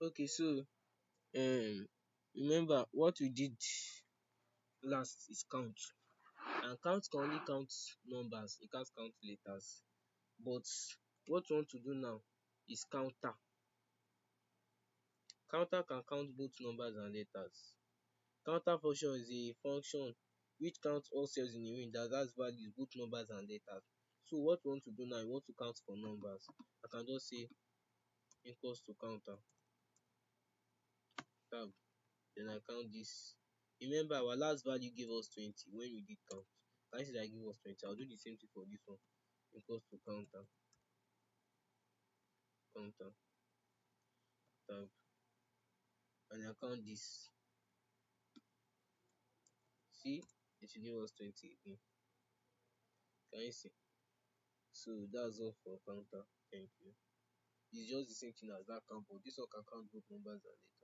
Okay, so remember what we did last is count, and count can only count numbers, it can't count letters. But what we want to do now is counter. Counter can count both numbers and letters. Counter function is a function which counts all cells in a range that has values both numbers and letters. So what we want to do now, we want to count for numbers. I can just say equals to counter tab, then I count this. Remember our last value gave us 20 when we did count. Can you see that it gave us 20? I'll do the same thing for this one. Equals to counter tab, and I count this. See, it should give us 20 again. Can you see? So that's all for counter. Thank you. It's just the same thing as that count, but this one can count both numbers and letters.